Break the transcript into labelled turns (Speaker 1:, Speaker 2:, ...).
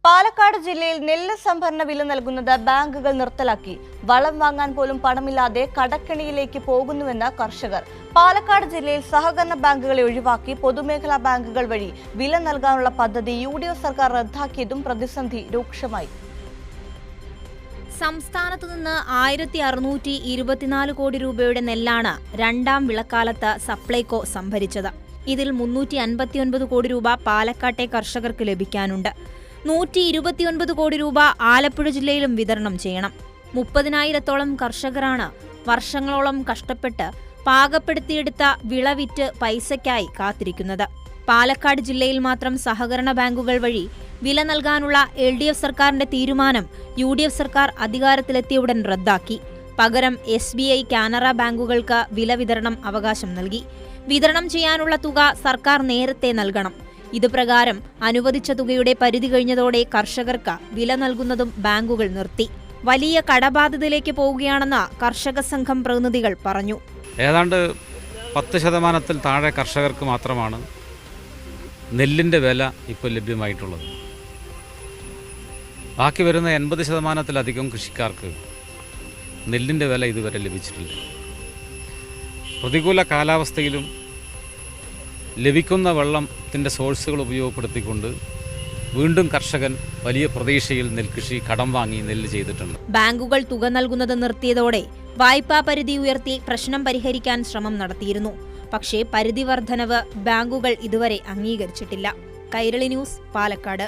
Speaker 1: പാലക്കാട് ജില്ലയിൽ നെല്ല് സംഭരണ വില നൽകുന്നത് ബാങ്കുകൾ നിർത്തലാക്കി. വളം വാങ്ങാൻ പോലും പണമില്ലാതെ കടക്കെണിയിലേക്ക് പോകുന്നുവെന്ന് കർഷകർ. പാലക്കാട് ജില്ലയിൽ സഹകരണ ബാങ്കുകളെ ഒഴിവാക്കി പൊതുമേഖലാ ബാങ്കുകൾ വഴി വില നൽകാനുള്ള പദ്ധതി UDF സർക്കാർ റദ്ദാക്കിയതും പ്രതിസന്ധി രൂക്ഷമായി.
Speaker 2: സംസ്ഥാനത്തു നിന്ന് 1624 കോടി രൂപയുടെ നെല്ലാണ് രണ്ടാം വിളക്കാലത്ത് സപ്ലൈകോ സംഭരിച്ചത്. ഇതിൽ 359 കോടി രൂപ പാലക്കാട്ടെ കർഷകർക്ക് ലഭിക്കാനുണ്ട്. 129 കോടി രൂപ ആലപ്പുഴ ജില്ലയിലും വിതരണം ചെയ്യണം. 30,000-ഓളം കർഷകരാണ് വർഷങ്ങളോളം കഷ്ടപ്പെട്ട് പാകപ്പെടുത്തിയെടുത്ത വിളവിറ്റ് പൈസയ്ക്കായി കാത്തിരിക്കുന്നത്. പാലക്കാട് ജില്ലയിൽ മാത്രം സഹകരണ ബാങ്കുകൾ വഴി വില നൽകാനുള്ള LDF സർക്കാരിന്റെ തീരുമാനം UDF സർക്കാർ അധികാരത്തിലെത്തിയ ഉടൻ റദ്ദാക്കി. പകരം SBI, കാനറ ബാങ്കുകൾക്ക് വില വിതരണം അവകാശം നൽകി. വിതരണം ചെയ്യാനുള്ള തുക സർക്കാർ നേരത്തെ നൽകണം. ഇതുപ്രകാരം അനുവദിച്ച തുകയുടെ പരിധി കഴിഞ്ഞതോടെ കർഷകർക്ക് വില നൽകുന്നതും ബാങ്കുകൾ നിർത്തി. വലിയ കടബാധ്യതയിലേക്ക് പോവുകയാണെന്ന് കർഷക സംഘം പ്രതിനിധികൾ പറഞ്ഞു.
Speaker 3: ഏതാണ്ട് 10% താഴെ കർഷകർക്ക് മാത്രമാണ് നെല്ലിൻ്റെ വില ഇപ്പോൾ ലഭ്യമായിട്ടുള്ളത്. ബാക്കി വരുന്ന 80%-ലധികം കൃഷിക്കാർക്ക് നെല്ലിൻ്റെ വില ഇതുവരെ ലഭിച്ചിട്ടില്ല. പ്രതികൂല കാലാവസ്ഥയിലും ലഭിക്കുന്ന വെള്ളത്തിൻ്റെ സോഴ്സുകൾ ഉപയോഗപ്പെടുത്തിക്കൊണ്ട് വീണ്ടും കർഷകൻ വലിയ പ്രതീക്ഷയിൽ നെൽകൃഷി കടം വാങ്ങി നെല്ല് ചെയ്തിട്ടുണ്ട്.
Speaker 2: ബാങ്കുകൾ തുക നൽകുന്നത് നിർത്തിയതോടെ വായ്പാ പരിധി ഉയർത്തി പ്രശ്നം പരിഹരിക്കാൻ ശ്രമം നടത്തിയിരുന്നു. പക്ഷേ പരിധി വർധനവ് ബാങ്കുകൾ ഇതുവരെ അംഗീകരിച്ചിട്ടില്ല. കൈരളി ന്യൂസ്, പാലക്കാട്.